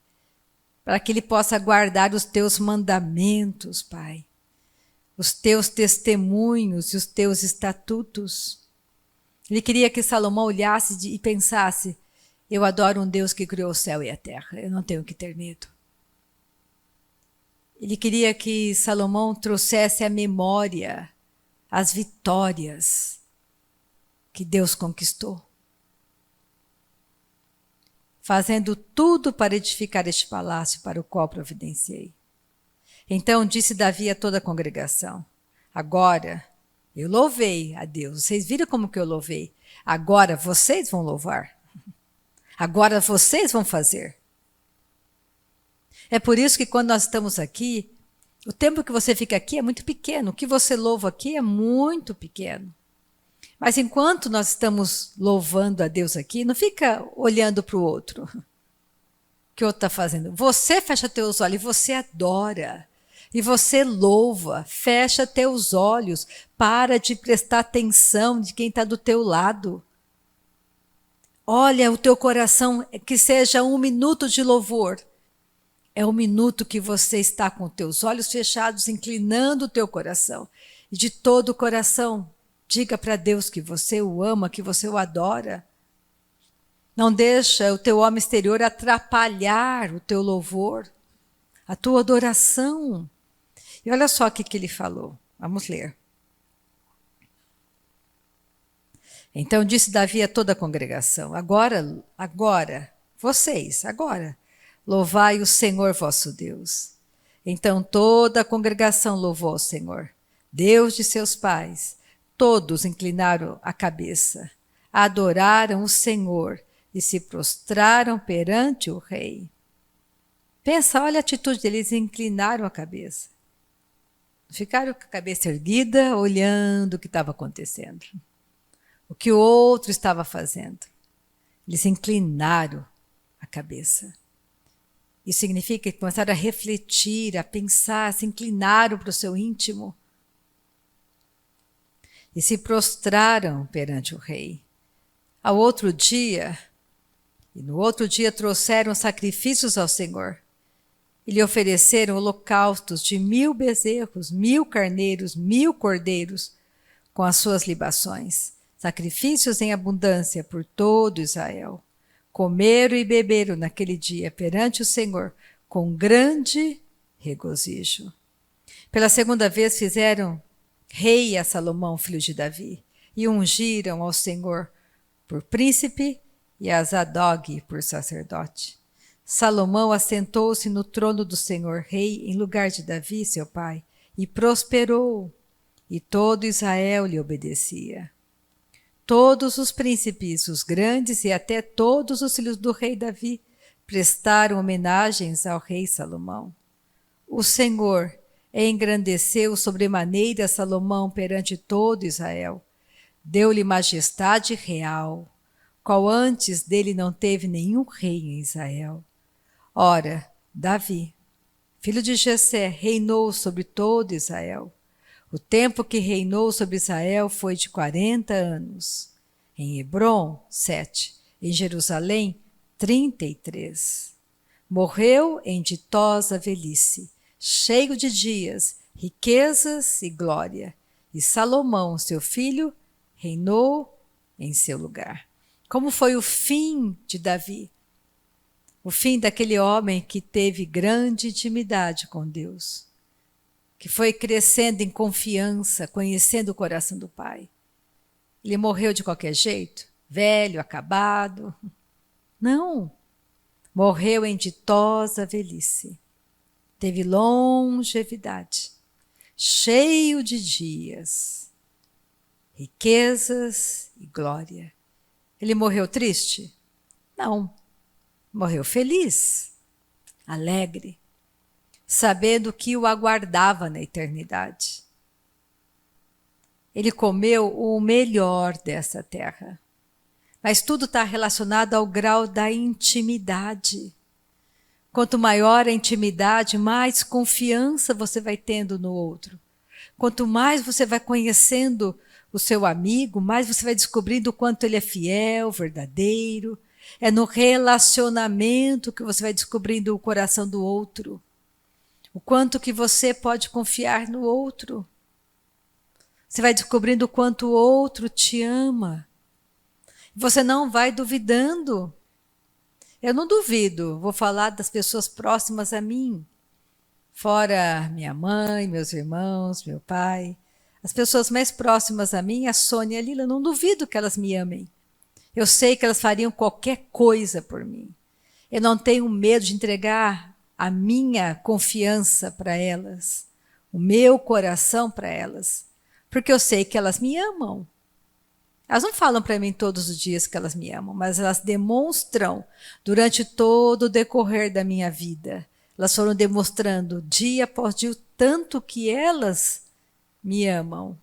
para que ele possa guardar os teus mandamentos, Pai, os teus testemunhos e os teus estatutos. Ele queria que Salomão olhasse e pensasse: eu adoro um Deus que criou o céu e a terra, eu não tenho que ter medo. Ele queria que Salomão trouxesse à memória as vitórias que Deus conquistou, fazendo tudo para edificar este palácio para o qual providenciei. Então disse Davi a toda a congregação: agora eu louvei a Deus, vocês viram como que eu louvei, agora vocês vão louvar, agora vocês vão fazer. É por isso que quando nós estamos aqui, o tempo que você fica aqui é muito pequeno, o que você louva aqui é muito pequeno. Mas enquanto nós estamos louvando a Deus aqui, não fica olhando para o outro. O que o outro está fazendo? Você fecha teus olhos e você adora. E você louva, fecha teus olhos, para de prestar atenção de quem está do teu lado. Olha o teu coração, que seja 1 minuto de louvor. É 1 minuto que você está com teus olhos fechados, inclinando o teu coração. E de todo o coração, diga para Deus que você o ama, que você o adora. Não deixa o teu homem exterior atrapalhar o teu louvor, a tua adoração. E olha só o que ele falou. Vamos ler. Então disse Davi a toda a congregação: agora, vocês, louvai o Senhor vosso Deus. Então toda a congregação louvou ao Senhor, Deus de seus pais. Todos inclinaram a cabeça, adoraram o Senhor e se prostraram perante o rei. Pensa, olha a atitude deles, inclinaram a cabeça. Ficaram com a cabeça erguida, olhando o que estava acontecendo, o que o outro estava fazendo. Eles inclinaram a cabeça. Isso significa que começaram a refletir, a pensar, se inclinaram para o seu íntimo e se prostraram perante o rei. No outro dia trouxeram sacrifícios ao Senhor e lhe ofereceram holocaustos de 1000 bezerros, 1000 carneiros, 1000 cordeiros, com as suas libações, sacrifícios em abundância por todo Israel. Comeram e beberam naquele dia perante o Senhor com grande regozijo. Pela segunda vez fizeram rei a Salomão, filho de Davi, e ungiram ao Senhor por príncipe e a Zadok por sacerdote. Salomão assentou-se no trono do Senhor rei em lugar de Davi, seu pai, e prosperou, e todo Israel lhe obedecia. Todos os príncipes, os grandes e até todos os filhos do rei Davi prestaram homenagens ao rei Salomão. O Senhor engrandeceu sobremaneira Salomão perante todo Israel. Deu-lhe majestade real, qual antes dele não teve nenhum rei em Israel. Ora, Davi, filho de Jessé, reinou sobre todo Israel. O tempo que reinou sobre Israel foi de 40 anos. Em Hebrom, 7. Em Jerusalém, 33. Morreu em ditosa velhice, cheio de dias, riquezas e glória. E Salomão, seu filho, reinou em seu lugar. Como foi o fim de Davi? O fim daquele homem que teve grande intimidade com Deus, que foi crescendo em confiança, conhecendo o coração do Pai. Ele morreu de qualquer jeito? Velho, acabado? Não. Morreu em ditosa velhice. Teve longevidade, cheio de dias, riquezas e glória. Ele morreu triste? Não. Morreu feliz, alegre, sabendo que o aguardava na eternidade. Ele comeu o melhor dessa terra. Mas tudo está relacionado ao grau da intimidade. Quanto maior a intimidade, mais confiança você vai tendo no outro. Quanto mais você vai conhecendo o seu amigo, mais você vai descobrindo o quanto ele é fiel, verdadeiro. É no relacionamento que você vai descobrindo o coração do outro. O quanto que você pode confiar no outro. Você vai descobrindo o quanto o outro te ama. Você não vai duvidando. Eu não duvido, vou falar das pessoas próximas a mim. Fora minha mãe, meus irmãos, meu pai. As pessoas mais próximas a mim, a Sônia e a Lila, eu não duvido que elas me amem. Eu sei que elas fariam qualquer coisa por mim. Eu não tenho medo de entregar a minha confiança para elas, o meu coração para elas, porque eu sei que elas me amam. Elas não falam para mim todos os dias que elas me amam, mas elas demonstram durante todo o decorrer da minha vida. Elas foram demonstrando dia após dia o tanto que elas me amam.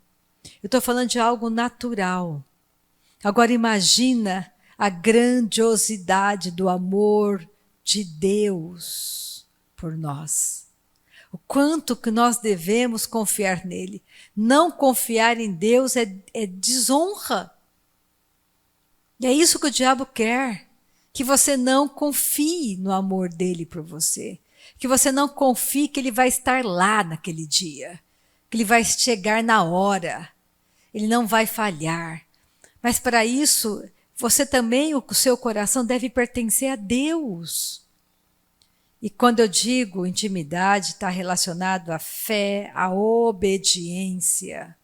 Eu estou falando de algo natural. Agora imagina a grandiosidade do amor de Deus por nós. O quanto que nós devemos confiar nele. Não confiar em Deus é desonra. E é isso que o diabo quer. Que você não confie no amor dele por você. Que você não confie que ele vai estar lá naquele dia. Que ele vai chegar na hora. Ele não vai falhar. Mas para isso, você também, o seu coração deve pertencer a Deus. E quando eu digo intimidade, está relacionado à fé, à obediência.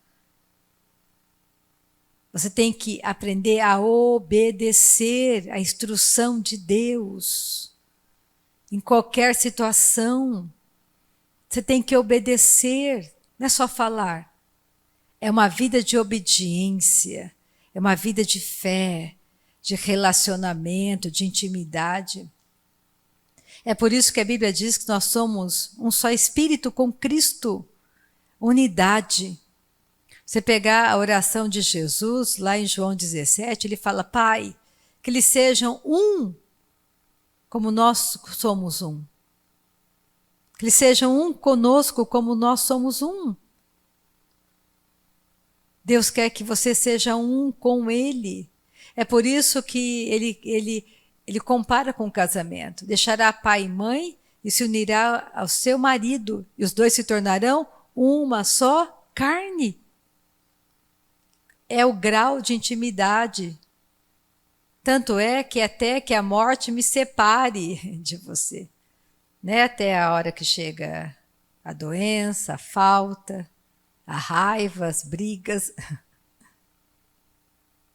Você tem que aprender a obedecer à instrução de Deus. Em qualquer situação, você tem que obedecer, não é só falar. É uma vida de obediência. É uma vida de fé, de relacionamento, de intimidade. É por isso que a Bíblia diz que nós somos um só espírito com Cristo, unidade. Você pegar a oração de Jesus, lá em João 17, ele fala, Pai, que eles sejam um, como nós somos um. Que eles sejam um conosco, como nós somos um. Deus quer que você seja um com Ele. É por isso que ele compara com o casamento. Deixará pai e mãe e se unirá ao seu marido. E os dois se tornarão uma só carne. É o grau de intimidade. Tanto é que até que a morte me separe de você. Né? Até a hora que chega a doença, a falta, a raiva, as brigas,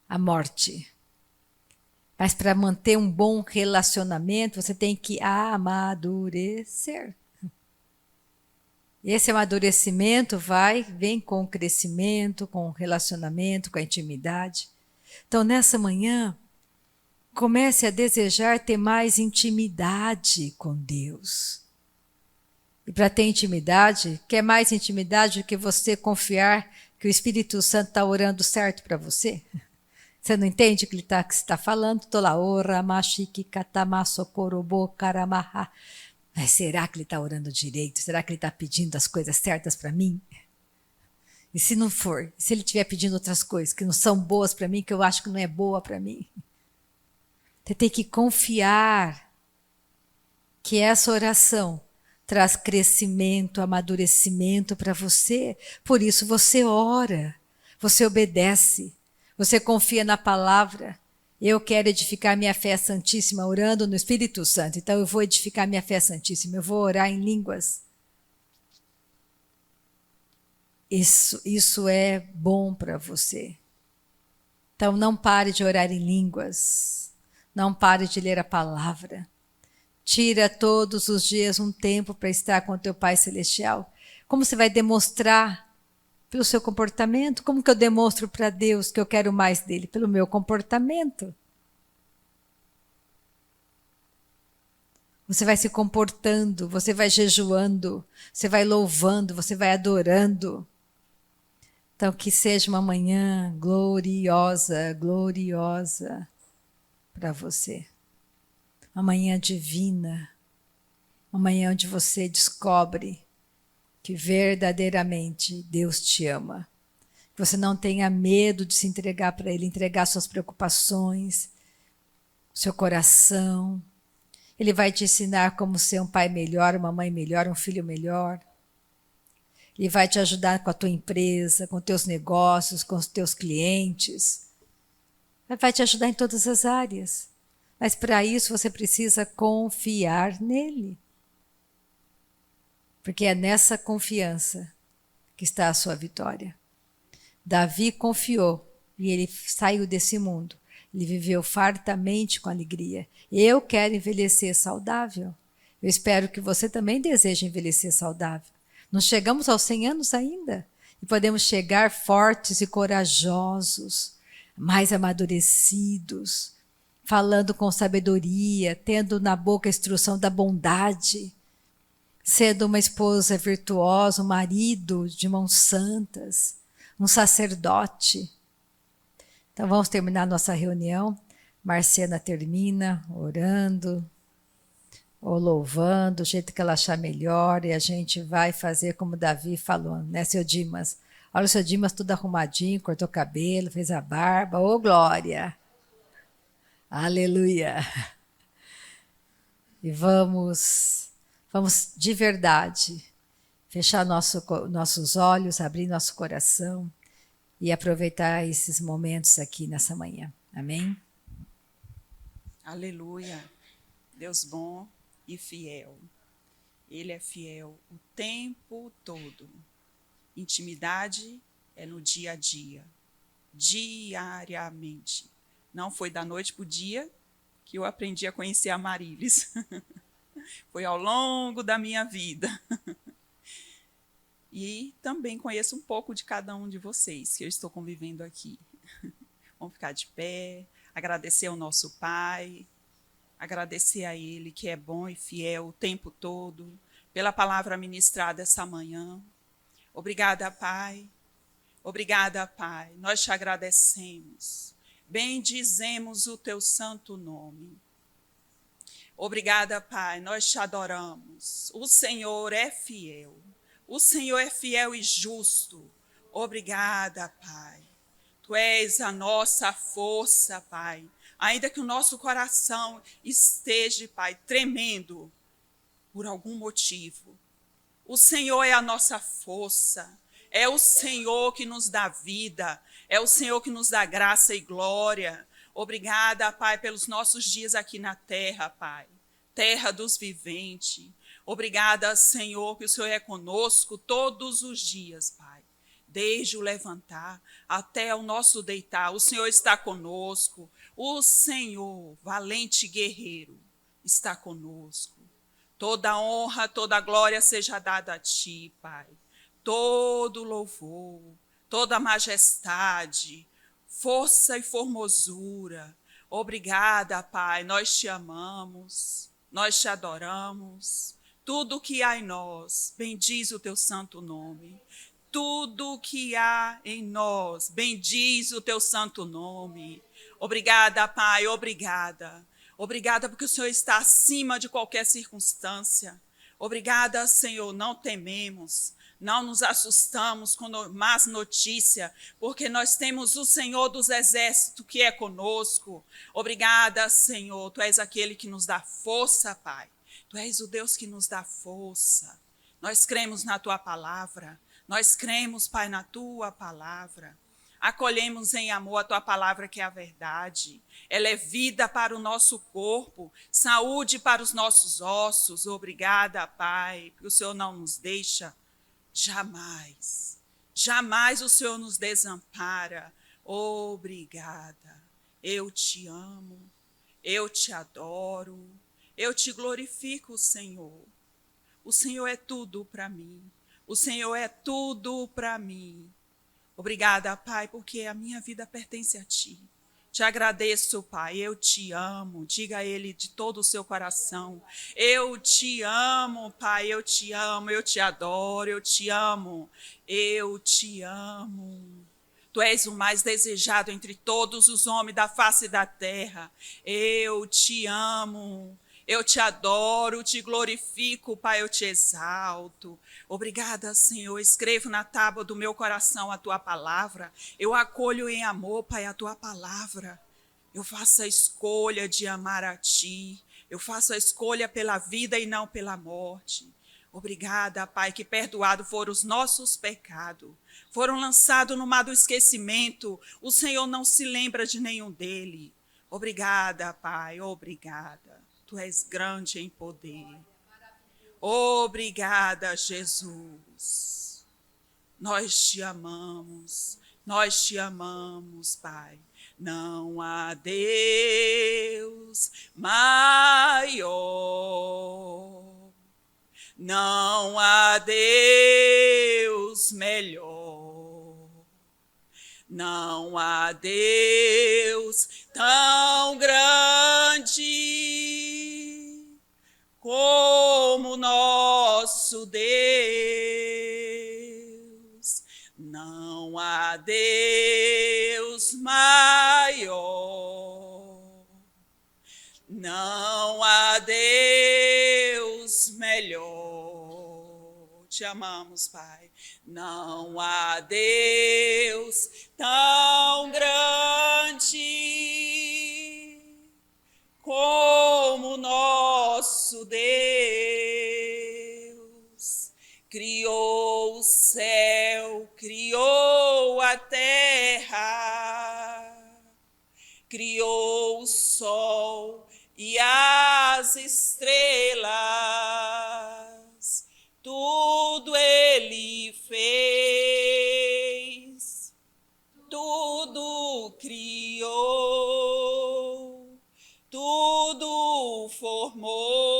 a morte. Mas para manter um bom relacionamento, você tem que amadurecer. Esse amadurecimento vem com o crescimento, com o relacionamento, com a intimidade. Então, nessa manhã, comece a desejar ter mais intimidade com Deus. E para ter intimidade, quer mais intimidade do que você confiar que o Espírito Santo está orando certo para você? Você não entende o que ele está falando? Estou lá, mas será que ele está orando direito? Será que ele está pedindo as coisas certas para mim? E se não for? Se ele estiver pedindo outras coisas que não são boas para mim, que eu acho que não é boa para mim? Você tem que confiar que essa oração traz crescimento, amadurecimento para você. Por isso você ora, você obedece, você confia na palavra. Eu quero edificar minha fé santíssima orando no Espírito Santo. Então eu vou edificar minha fé santíssima, eu vou orar em línguas. Isso é bom para você. Então não pare de orar em línguas. Não pare de ler a palavra. Tira todos os dias um tempo para estar com o teu Pai Celestial. Como você vai demonstrar pelo seu comportamento? Como que eu demonstro para Deus que eu quero mais dele? Pelo meu comportamento. Você vai se comportando, você vai jejuando, você vai louvando, você vai adorando. Então, que seja uma manhã gloriosa, gloriosa para você. Uma manhã divina. Uma manhã onde você descobre que verdadeiramente Deus te ama. Que você não tenha medo de se entregar para Ele, entregar suas preocupações, seu coração. Ele vai te ensinar como ser um pai melhor, uma mãe melhor, um filho melhor. Ele vai te ajudar com a tua empresa, com teus negócios, com os teus clientes. Ele vai te ajudar em todas as áreas. Mas para isso você precisa confiar nele. Porque é nessa confiança que está a sua vitória. Davi confiou e ele saiu desse mundo. Ele viveu fartamente com alegria. Eu quero envelhecer saudável. Eu espero que você também deseje envelhecer saudável. Não chegamos aos 100 anos ainda. E podemos chegar fortes e corajosos, mais amadurecidos, falando com sabedoria, tendo na boca a instrução da bondade, sendo uma esposa virtuosa, um marido de mãos santas, um sacerdote. Então vamos terminar nossa reunião. Marciana termina orando, ou louvando, do jeito que ela achar melhor, e a gente vai fazer como Davi falou, né, seu Dimas? Olha o seu Dimas tudo arrumadinho, cortou o cabelo, fez a barba, ô glória! Aleluia! E vamos de verdade fechar nossos olhos, abrir nosso coração e aproveitar esses momentos aqui nessa manhã. Amém? Aleluia! Deus bom e fiel. Ele é fiel o tempo todo. Intimidade é no dia a dia, diariamente. Não foi da noite para o dia que eu aprendi a conhecer a Marilis. Foi ao longo da minha vida. E também conheço um pouco de cada um de vocês que eu estou convivendo aqui. Vamos ficar de pé, agradecer ao nosso Pai, agradecer a Ele que é bom e fiel o tempo todo, pela palavra ministrada essa manhã. Obrigada, Pai. Obrigada, Pai. Nós te agradecemos. Bendizemos o teu santo nome. Obrigada, Pai. Nós te adoramos. O Senhor é fiel. O Senhor é fiel e justo. Obrigada, Pai. Tu és a nossa força, Pai. Ainda que o nosso coração esteja, Pai, tremendo por algum motivo. O Senhor é a nossa força. É o Senhor que nos dá vida. É o Senhor que nos dá graça e glória. Obrigada, Pai, pelos nossos dias aqui na terra, Pai. Terra dos viventes. Obrigada, Senhor, que o Senhor é conosco todos os dias, Pai. Desde o levantar até o nosso deitar, o Senhor está conosco. O Senhor, valente guerreiro, está conosco. Toda honra, toda glória seja dada a Ti, Pai. Todo louvor, toda majestade, força e formosura. Obrigada, Pai, nós te amamos, nós te adoramos. Tudo que há em nós, bendiz o teu santo nome. Tudo que há em nós, bendiz o teu santo nome. Obrigada, Pai, obrigada. Obrigada porque o Senhor está acima de qualquer circunstância. Obrigada, Senhor, não tememos, não nos assustamos com más notícia, porque nós temos o Senhor dos Exércitos que é conosco. Obrigada, Senhor, Tu és aquele que nos dá força, Pai. Tu és o Deus que nos dá força. Nós cremos na Tua palavra, nós cremos, Pai, na Tua palavra. Acolhemos em amor a Tua palavra, que é a verdade. Ela é vida para o nosso corpo, saúde para os nossos ossos. Obrigada, Pai, porque o Senhor não nos deixa jamais. Jamais o Senhor nos desampara. Obrigada. Eu te amo, eu te adoro, eu te glorifico, Senhor. O Senhor é tudo para mim. O Senhor é tudo para mim. Obrigada, Pai, porque a minha vida pertence a Ti. Te agradeço, Pai, eu te amo. Diga a Ele de todo o seu coração. Eu te amo, Pai, eu te amo, eu te adoro, eu te amo. Eu te amo. Tu és o mais desejado entre todos os homens da face da terra. Eu te amo. Eu te adoro, te glorifico, Pai, eu te exalto. Obrigada, Senhor. Escrevo na tábua do meu coração a Tua palavra. Eu acolho em amor, Pai, a Tua palavra. Eu faço a escolha de amar a Ti. Eu faço a escolha pela vida e não pela morte. Obrigada, Pai, que perdoado foram os nossos pecados. Foram lançados no mar do esquecimento. O Senhor não se lembra de nenhum dele. Obrigada, Pai, obrigada. Tu és grande em poder. Obrigada, Jesus. Nós te amamos, Pai. Não há Deus maior, não há Deus melhor, não há Deus tão grande como nosso Deus. Não há Deus maior, não há Deus melhor. Te amamos, Pai. Não há Deus tão grande como nosso Deus. Criou o céu, criou a terra, criou o sol e as estrelas. Tudo Ele fez, tudo criou, tudo formou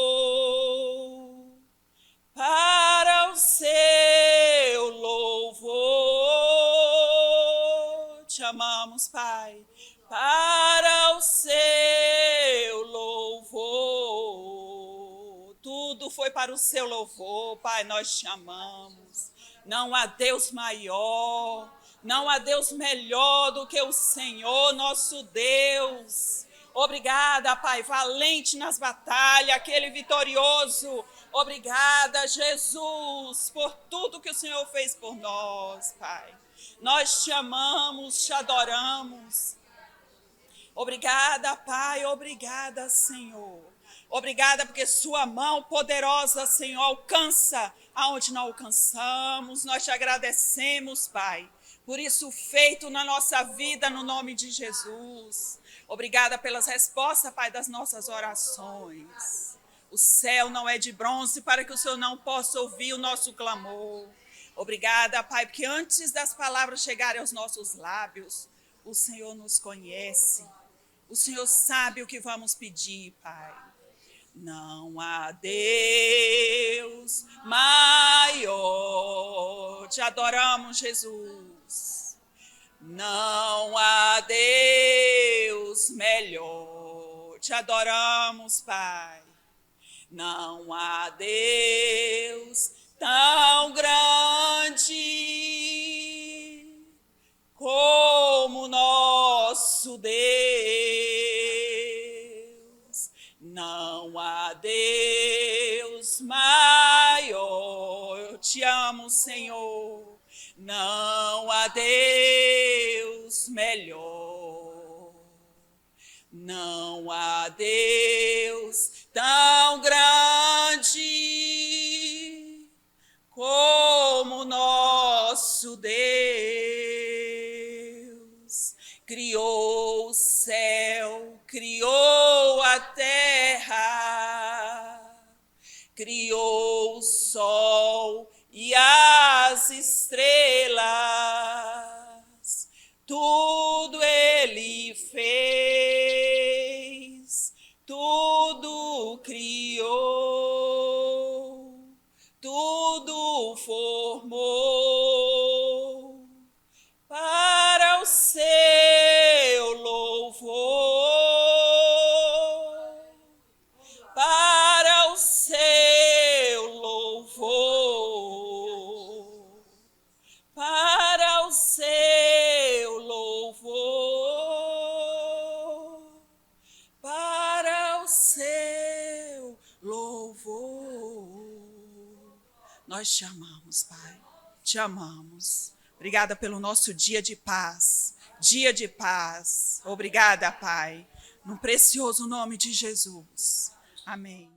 para o seu louvor. Te amamos, Pai, para o seu louvor. Tudo foi para o seu louvor, Pai, nós te amamos. Não há Deus maior, não há Deus melhor do que o Senhor, nosso Deus. Obrigada, Pai, valente nas batalhas, aquele vitorioso. Obrigada, Jesus, por tudo que o Senhor fez por nós, Pai. Nós te amamos, te adoramos. Obrigada, Pai, obrigada, Senhor. Obrigada porque sua mão poderosa, Senhor, alcança aonde não alcançamos. Nós te agradecemos, Pai, por isso feito na nossa vida, no nome de Jesus. Obrigada pelas respostas, Pai, das nossas orações. O céu não é de bronze para que o Senhor não possa ouvir o nosso clamor. Obrigada, Pai, porque antes das palavras chegarem aos nossos lábios, o Senhor nos conhece. O Senhor sabe o que vamos pedir, Pai. Não há Deus maior. Te adoramos, Jesus. Não há Deus melhor. Te adoramos, Pai. Não há Deus tão grande como nosso Deus. Não há Deus mais Senhor. Não há Deus melhor. Não há Deus tão grande como nosso Deus. Criou o céu, criou a terra, criou o sol e as estrelas. Tudo ele fez, tudo criou, tudo formou para o seu louvor, para o seu louvor, para o seu louvor, para o seu louvor. Nós te amamos, Pai, te amamos. Obrigada pelo nosso dia de paz, dia de paz. Obrigada, Pai, no precioso nome de Jesus. Amém.